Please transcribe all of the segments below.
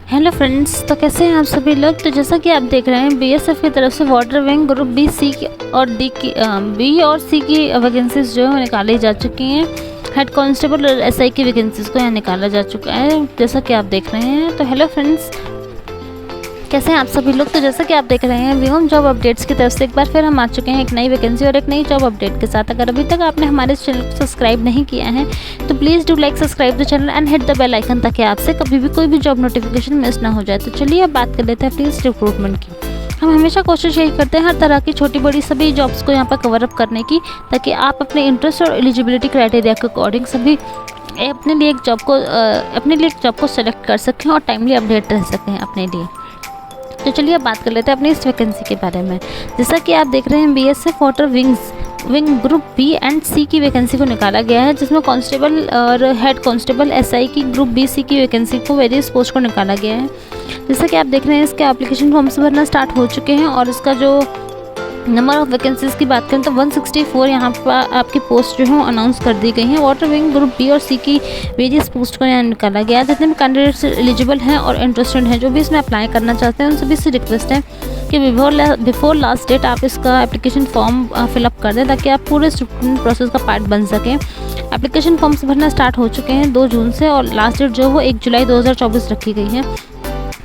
Hello friends, तो कैसे हैं आप सभी लोग। तो जैसा कि आप देख रहे हैं बीएसएफ की तरफ से water wing group B C की और डी की बी और सी की वैकेंसीज जो है निकाली जा चुकी हैं। हेड कांस्टेबल और एसआई की वैकेंसीज को यहाँ निकाला जा चुका है, जैसा कि आप देख रहे हैं। तो हेलो फ्रेंड्स, कैसे हैं आप सभी लोग। तो जैसा कि आप देख रहे हैं व्योम जॉब अपडेट्स की तरफ से एक बार फिर हम आ चुके हैं एक नई वैकेंसी और एक नई जॉब अपडेट के साथ। अगर अभी तक आपने हमारे चैनल को सब्सक्राइब नहीं किया है तो please do like subscribe the channel and hit the bell icon, ताकि आपसे कभी भी कोई भी जॉब नोटिफिकेशन मिस ना हो जाए। तो चलिए अब बात कर लेते हैं प्लीज़ रिक्रूटमेंट की। हम हमेशा कोशिश यही करते हैं हर तरह की छोटी बड़ी सभी जॉब्स को यहाँ पर कवर अप करने की, ताकि आप अपने इंटरेस्ट और एलिजिबिलिटी क्राइटेरिया के अकॉर्डिंग सभी अपने लिए एक जॉब को सेलेक्ट कर सकें और टाइमली अपडेट रह सकें अपने लिए। तो चलिए अब बात कर लेते हैं अपनी इस वैकेंसी के बारे में। जैसा कि आप देख रहे हैं BSF water wing group B and C की वैकेंसी को निकाला गया है, जिसमें कांस्टेबल और हेड कांस्टेबल एसआई की ग्रुप बी सी की वैकेंसी को वेरियस पोस्ट को निकाला गया है। जैसा कि आप देख रहे हैं इसके एप्लीकेशन फॉर्म्स भरना स्टार्ट हो चुके हैं और इसका जो नंबर ऑफ वैकेंसीज की बात करें तो 164 यहाँ पर आपकी पोस्ट जो है अनाउंस कर दी गई हैं। वाटर विंग ग्रुप बी और सी की वेरियस पोस्ट को यहाँ निकाला गया है। जितने भी कैंडिडेट्स एलिजिबल हैं और इंटरेस्टेड हैं, जो भी इसमें अप्लाई करना चाहते हैं, उन सभी से रिक्वेस्ट है कि बिफोर लास्ट डेट आप इसका एप्लीकेशन फॉर्म फिलअप कर दें, ताकि आप पूरे रिक्रूटमेंट प्रोसेस का पार्ट बन सकें। एप्लीकेशन फॉर्म्स भरना स्टार्ट हो चुके हैं 2 जून से और लास्ट डेट जो है वो 1 जुलाई 2024 रखी गई है।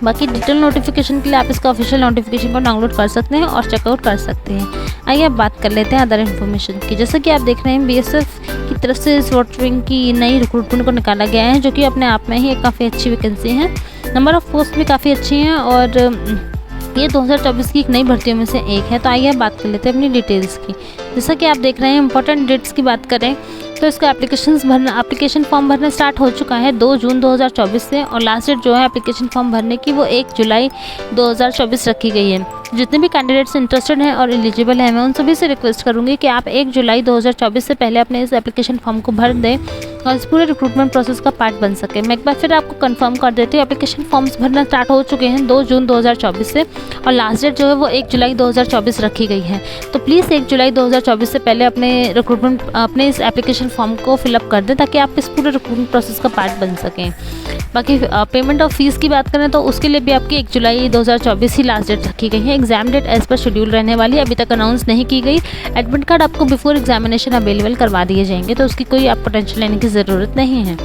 बाकी डिटेल नोटिफिकेशन के लिए आप इसका ऑफिशियल नोटिफिकेशन को डाउनलोड कर सकते हैं और चेकआउट कर सकते हैं। आइए अब बात कर लेते हैं अदर इन्फॉर्मेशन की। जैसा कि आप देख रहे हैं बीएसएफ की तरफ से इस वाटर विंग की नई रिक्रूटमेंट को निकाला गया है, जो कि अपने आप में ही एक काफ़ी अच्छी वैकेंसी है। नंबर ऑफ पोस्ट भी काफ़ी अच्छी हैं और ये 2024 की एक नई भर्तियों में से एक है। तो आइए अब बात कर लेते हैं अपनी डिटेल्स की। जैसा कि आप देख रहे हैं इंपॉर्टेंट डेट्स की बात करें तो इसका एप्लीकेशन फॉर्म भरना स्टार्ट हो चुका है 2 जून 2024 से और लास्ट डेट जो है एप्लीकेशन फॉर्म भरने की वो 1 जुलाई 2024 रखी गई है। जितने भी कैंडिडेट्स इंटरेस्टेड हैं और एलिजिबल हैं, मैं उन सभी से रिक्वेस्ट करूंगी कि आप 1 जुलाई 2024 से पहले अपने इस एप्लीकेशन फॉर्म को भर दें और इस पूरे रिक्रूटमेंट प्रोसेस का पार्ट बन सके। मैं एक बार फिर आपको कंफर्म कर देती हूँ, एप्लीकेशन फॉर्म्स भरना स्टार्ट हो चुके हैं 2 जून 2024 से और लास्ट डेट जो है वो 1 जुलाई 2024 रखी गई है। तो प्लीज़ 1 जुलाई 2024 से पहले अपने इस एप्लीकेशन फॉर्म को फिलअप कर दें, ताकि आप इस पूरे रिक्रूटमेंट प्रोसेस का पार्ट बन सकें। बाकी पेमेंट ऑफ फीस की बात करें तो उसके लिए भी आपकी 1 जुलाई 2024 ही लास्ट डेट रखी गई है। Exam date as per schedule रहने वाली है, अभी तक अनाउंस नहीं की गई। एडमिट कार्ड आपको बिफोर एग्जामिनेशन अवेलेबल करवा दिए जाएंगे, तो उसकी कोई आपको टेंशन लेने की ज़रूरत नहीं है।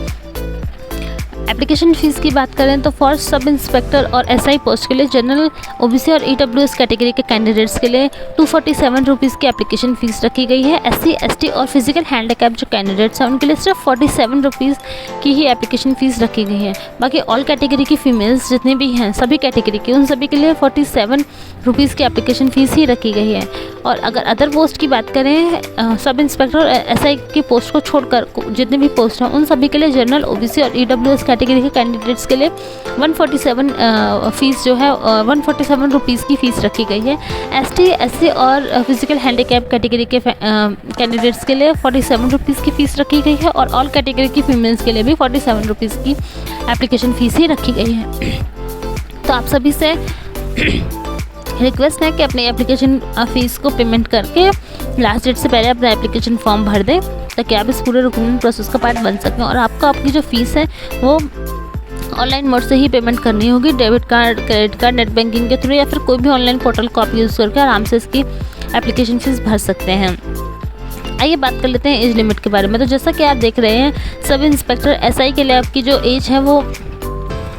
एप्लीकेशन फ़ीस की बात करें तो फॉर सब इंस्पेक्टर और एसआई पोस्ट के लिए जनरल ओबीसी और ईडब्ल्यूएस कैटेगरी के कैंडिडेट्स के लिए 247 रुपीज़ की एप्लीकेशन फ़ीस रखी गई है। एससी एसटी और फिजिकल हैंडीकैप जो कैंडिडेट्स हैं उनके लिए सिर्फ 47 रुपीज़ की ही एप्लीकेशन फ़ीस रखी गई है। बाकी ऑल कैटेगरी की फ़ीमेल्स जितनी भी हैं सभी कैटेगरी की, उन सभी के लिए 47 रुपीज़ की एप्लीकेशन फ़ीस ही रखी गई है। और अगर अदर पोस्ट की बात करें सब इंस्पेक्टर और एसआई की पोस्ट को छोड़कर जितने भी पोस्ट हैं उन सभी के लिए जनरल ओबीसी और ईडब्ल्यूएस कैटेगरी के कैंडिडेट्स के लिए 147 फीस जो है 147 रुपीज़ की फ़ीस रखी गई है। एसटी एससी और फिजिकल हैंडीकैप कैटेगरी के कैंडिडेट्स के लिए 47 रुपीज़ की फ़ीस रखी गई है और ऑल कैटेगरी की फीमेल्स के लिए भी 47 रुपीज़ की एप्लीकेशन फ़ीस ही रखी गई है। तो आप सभी से रिक्वेस्ट है कि अपनी एप्लीकेशन फ़ीस को पेमेंट करके लास्ट डेट से पहले अपना एप्लीकेशन फॉर्म भर दें, ताकि आप इस पूरे रिक्रूटमेंट प्रोसेस का पार्ट बन सकें। और आपको आपकी जो फ़ीस है वो ऑनलाइन मोड से ही पेमेंट करनी होगी, debit card, credit card, net banking के थ्रू या फिर कोई भी ऑनलाइन पोर्टल को आप यूज़ करके आराम से इसकी एप्लीकेशन फ़ीस भर सकते हैं। आइए बात कर लेते हैं एज लिमिट के बारे में। तो जैसा कि आप देख रहे हैं सब इंस्पेक्टर एसआई के लिए आपकी जो एज है वो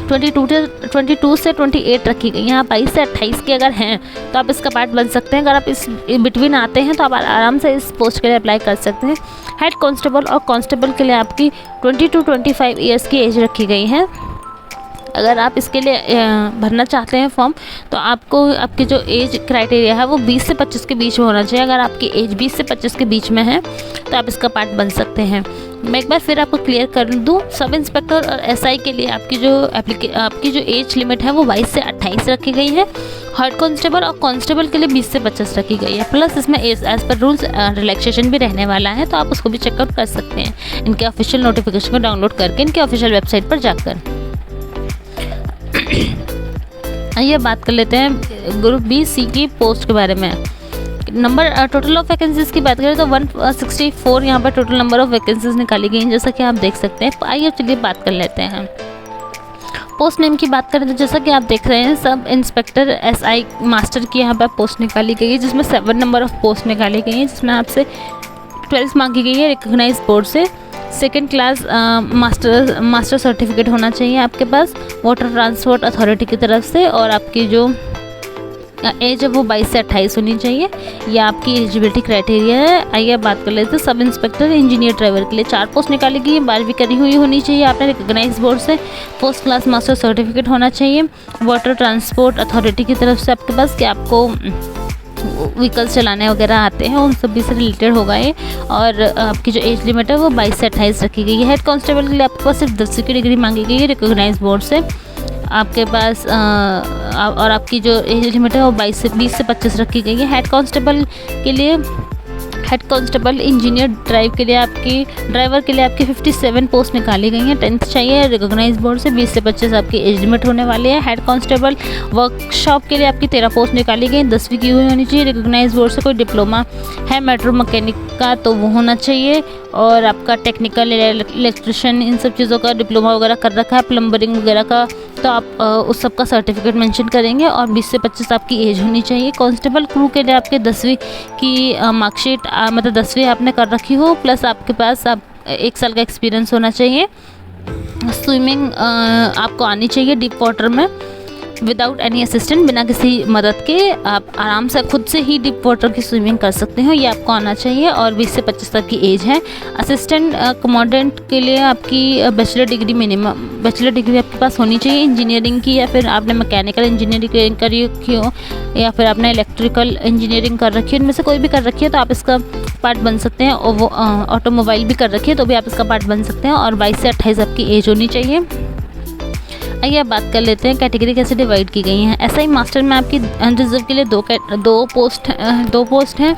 22 से 28 रखी गई है। आप 22 से 28 के अगर हैं तो आप इसका पार्ट बन सकते हैं। अगर आप इस बिटवीन आते हैं तो आप आराम से इस पोस्ट के लिए अप्लाई कर सकते हैं। हेड कांस्टेबल और कांस्टेबल के लिए आपकी 20 to 25 ईयर्स की एज रखी गई है। अगर आप इसके लिए भरना चाहते हैं फॉर्म तो आपको आपकी जो एज क्राइटेरिया है वो 20 से 25 के बीच में होना चाहिए। अगर आपकी एज 20 से 25 के बीच में है तो आप इसका पार्ट बन सकते हैं। मैं एक बार फिर आपको क्लियर कर दूं, सब इंस्पेक्टर और एसआई के लिए आपकी जो एज लिमिट है वो 22 से 28 रखी गई है। हेड कांस्टेबल और कांस्टेबल के लिए 20 से 25 रखी गई है। प्लस इसमें एज पर रूल्स रिलैक्सेशन भी रहने वाला है, तो आप उसको भी चेकआउट कर सकते हैं इनके ऑफिशियल नोटिफिकेशन को डाउनलोड करके इनके ऑफिशियल वेबसाइट पर जाकर। आइए बात कर लेते हैं ग्रुप बी सी की पोस्ट के बारे में। टोटल ऑफ वैकेंसीज़ की बात करें तो 164 यहाँ पर टोटल नंबर ऑफ वैकेंसीज़ निकाली गई हैं, जैसा कि आप देख सकते हैं। आइए चलिए बात कर लेते हैं। पोस्ट नेम की बात करें तो जैसा कि आप देख रहे हैं सब इंस्पेक्टर SI मास्टर की यहाँ पर पोस्ट निकाली गई है, जिसमें 7 नंबर ऑफ पोस्ट निकाली गई हैं, जिसमें आपसे 12 मार्क की गई है रिकॉग्नाइज बोर्ड से। सेकंड क्लास मास्टर सर्टिफिकेट होना चाहिए आपके पास वाटर ट्रांसपोर्ट अथॉरिटी की तरफ से, और आपकी जो एज है वो 22 से 28 होनी चाहिए। यह आपकी एलिजिबिलिटी क्राइटेरिया है। आइए बात कर लेते हैं सब इंस्पेक्टर इंजीनियर ड्राइवर के लिए 4 पोस्ट निकाली गई है। 12वीं करी हुई होनी चाहिए आपने रिकॉग्नाइज बोर्ड से। फर्स्ट क्लास मास्टर सर्टिफिकेट होना चाहिए वाटर ट्रांसपोर्ट अथॉरिटी की तरफ से आपके पास, कि आपको व्हीकल्स चलाने वगैरह आते हैं, उन सभी से रिलेटेड होगा ये। और आपकी जो एज लिमिट है वो 22 से 28 रखी गई है। हेड कांस्टेबल के लिए आपके पास सिर्फ 10वीं की डिग्री मांगी गई है रिकॉग्नाइज बोर्ड से आपके पास, और आपकी जो एज लिमिट है वो 20 से 25 रखी गई है। हेड कांस्टेबल के लिए, हेड कांस्टेबल इंजीनियर ड्राइवर के लिए आपकी 57 पोस्ट निकाली गई हैं। 10th चाहिए रिकॉग्नाइज बोर्ड से। 20 से 25 आपकी एज लिमिट होने वाली है। हेड कांस्टेबल वर्कशॉप के लिए आपकी 13 पोस्ट निकाली गई। 10वीं की हुई होनी चाहिए रिकॉग्नाइज बोर्ड से। कोई डिप्लोमा है मेट्रो मैकेनिक का तो वो होना चाहिए, और आपका टेक्निकल इलेक्ट्रिशियन इन सब चीज़ों का डिप्लोमा वगैरह कर रखा है, प्लम्बरिंग वगैरह का, तो आप उस सब का सर्टिफिकेट मेंशन करेंगे। और 20 से 25 आपकी एज होनी चाहिए। कांस्टेबल क्रू के लिए आपके 10वीं की मार्कशीट, मतलब 10वीं आपने कर रखी हो, प्लस आपके पास 1 साल का एक्सपीरियंस होना चाहिए। स्विमिंग आपको आनी चाहिए डीप वाटर में विदाउट एनी असिस्टेंट, बिना किसी मदद के आप आराम से खुद से ही डीप वाटर की स्विमिंग कर सकते हो, ये आपको आना चाहिए। और 20 से 25 तक की एज है। असिस्टेंट कमांडेंट के लिए आपकी bachelor degree minimum, bachelor degree आपके पास होनी चाहिए इंजीनियरिंग की, या फिर आपने मैकेनिकल इंजीनियरिंग करी रखी हो, या फिर आपने इलेक्ट्रिकल इंजीनियरिंग कर रखी है, इनमें से कोई भी कर रखी है तो आप इसका पार्ट बन सकते हैं। और वो ऑटोमोबाइल भी कर रखी है तो भी आप इसका पार्ट बन सकते हैं। और 22 से 28 आपकी एज होनी चाहिए। आइए अब बात कर लेते हैं कैटेगरी कैसे डिवाइड की गई हैं। SI मास्टर में आपकी अनरिजर्व के लिए दो पोस्ट हैं।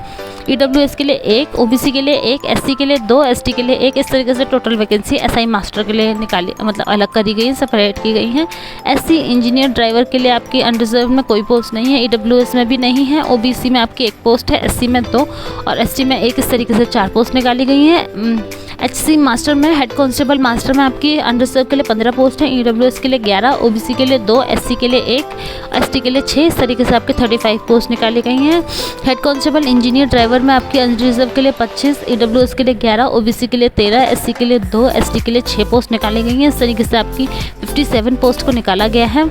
EWS के लिए 1, OBC के लिए 1, SC के लिए 2, ST के लिए 1। इस तरीके से टोटल वैकेंसी SI मास्टर के लिए निकाली, मतलब अलग करी गई है, सेपरेट की गई हैं। SC इंजीनियर ड्राइवर के लिए आपकी अनरिजर्व में कोई पोस्ट नहीं है, EWS में भी नहीं है, OBC में आपकी 1 पोस्ट है, SC में 2 और ST में 1। इस तरीके से 4 पोस्ट निकाली गई हैं। HC मास्टर में, हेड कांस्टेबल मास्टर में आपकी अनरिजर्व के लिए 15 पोस्ट हैं, EWS के लिए 11, OBC के लिए 2, SC के लिए 1, ST के लिए 6। इस तरीके से आपके 35 पोस्ट निकाली गई हैं। हेड कांस्टेबल इंजीनियर ड्राइवर में आपकी अनरिजर्व के लिए 25, EWS के लिए 11, OBC के लिए 13, SC के लिए 2, ST के लिए 6 पोस्ट निकाली गई हैं। इस तरीके से आपकी 57 पोस्ट को निकाला गया है।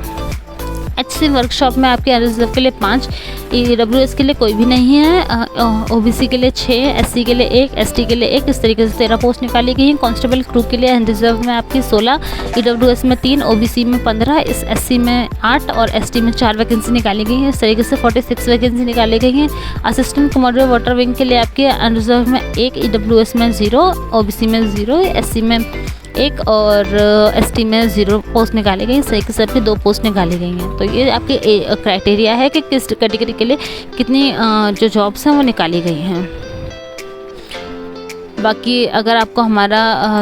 HC वर्कशॉप में आपके अनरिजर्व के लिए 5, EWS के लिए कोई भी नहीं है, OBC के लिए 6, SC के लिए 1, ST के लिए 1। इस तरीके से 13 पोस्ट निकाली गई हैं। कांस्टेबल क्रू के लिए अनरिजर्व में आपकी 16, EWS में 3, OBC में 15, इस SC में 8 और ST में 4 वैकेंसी निकाली गई हैं। इस तरीके से 46 वैकेंसी निकाली गई हैं। असिस्टेंट कमांडर वाटर विंग के लिए आपके अनरिजर्व में 1, EWS में 0, OBC में 0, SC में 1 और ST में 0 पोस्ट निकाली गई। सही के सब 2 पोस्ट निकाली गई हैं। तो ये आपके क्राइटेरिया है कि किस कैटेगरी के लिए कितनी जो जॉब्स हैं वो निकाली गई हैं। बाकी अगर आपको हमारा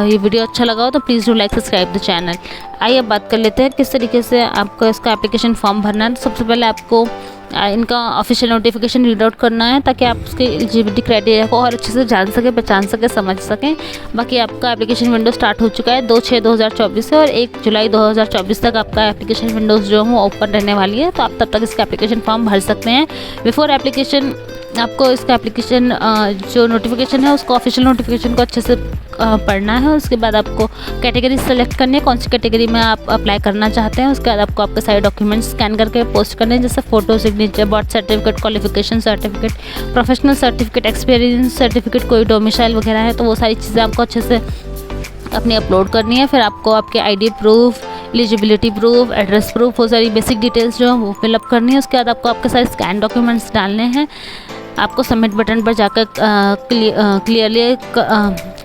ये वीडियो अच्छा लगा हो तो please do like subscribe the channel. आइए अब बात कर लेते हैं किस तरीके से आपको इसका एप्लीकेशन फॉर्म भरना है। तो सबसे पहले आपको इनका ऑफिशियल नोटिफिकेशन रीड आउट करना है, ताकि आप उसके एलिजिबिलिटी क्राइटेरिया को और अच्छे से जान सकें, पहचान सकें, समझ सकें। बाकी आपका एप्लीकेशन विंडो स्टार्ट हो चुका है 2/6/2024 से, और 1 जुलाई 2024 तक आपका एप्लीकेशन विंडोज़ जो है वो ओपन रहने वाली है। तो आप तब तक इसका एप्लीकेशन फॉर्म भर सकते हैं। बिफोर एप्लीकेशन आपको इसका एप्लीकेशन जो नोटिफिकेशन है उसको, ऑफिशियल नोटिफिकेशन को अच्छे से पढ़ना है। उसके बाद आपको कैटेगरी सेलेक्ट करनी है, कौन सी कैटेगरी में आप अप्लाई करना चाहते हैं। उसके बाद आपको आपके सारे डॉक्यूमेंट्स स्कैन करके पोस्ट करने हैं, जैसे photo, signature, birth certificate, qualification certificate, professional certificate, experience certificate, कोई डोमिसाइल वगैरह है तो वो सारी चीज़ें आपको अच्छे से अपनी अपलोड करनी है। फिर आपको आपके ID proof, eligibility proof, address proof, वो सारी बेसिक डिटेल्स जो है वो फिलअप करनी है। उसके बाद आपको आपके सारे स्कैन डॉक्यूमेंट्स डालने हैं। आपको सबमिट बटन पर जाकर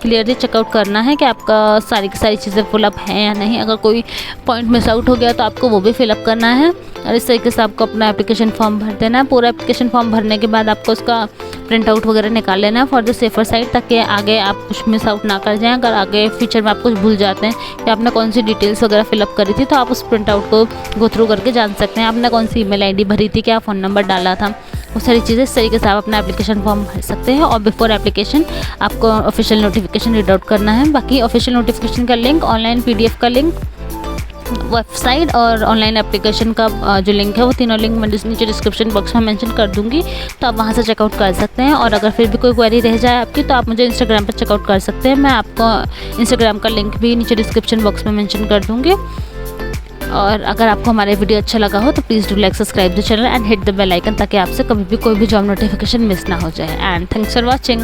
क्लियरली चेकआउट करना है कि आपका सारी की सारी चीज़ें फिलअप हैं या नहीं। अगर कोई पॉइंट मिस आउट हो गया तो आपको वो भी फिलअप करना है। और इस तरीके से आपको अपना एप्लीकेशन फॉर्म भर देना है। पूरा एप्लीकेशन फॉर्म भरने के बाद आपको उसका प्रिंट आउट वगैरह निकाल लेना है फॉर द सेफर साइड, ताकि आगे आप कुछ मिस आउट ना कर जाएं। अगर आगे फ्यूचर में आप कुछ भूल जाते हैं कि आपने कौन सी डिटेल्स वगैरह फिलअप करी थी, तो आप उस प्रिंट आउट को गो थ्रू करके जान सकते हैं। आपने कौन सी ईमेल ID भरी थी, क्या फ़ोन नंबर डाला था, वो सारी चीज़ें इस तरीके से आप अपना एप्लीकेशन फॉर्म भर सकते हैं। और बिफोर एप्लीकेशन आपको ऑफिशियल नोटिफिकेशन रीड आउट करना है। बाकी ऑफिशियल नोटिफिकेशन का लिंक, ऑनलाइन PDF का लिंक वेबसाइट और ऑनलाइन एप्लीकेशन का जो लिंक है वो तीनों लिंक मैं नीचे डिस्क्रिप्शन बॉक्स में मेंशन कर दूंगी, तो आप वहाँ से चेकआउट कर सकते हैं। और अगर फिर भी कोई क्वेरी रह जाए आपकी तो आप मुझे इंस्टाग्राम पर चेकआउट कर सकते हैं, मैं आपको इंस्टाग्राम का लिंक भी नीचे डिस्क्रिप्शन बॉक्स में मेंशन कर दूँगी। और अगर आपको हमारा वीडियो अच्छा लगा हो तो please do like subscribe the channel and hit the bell icon, ताकि आपसे कभी भी कोई भी जॉब नोटिफिकेशन मिस ना हो जाए। And thanks for watching.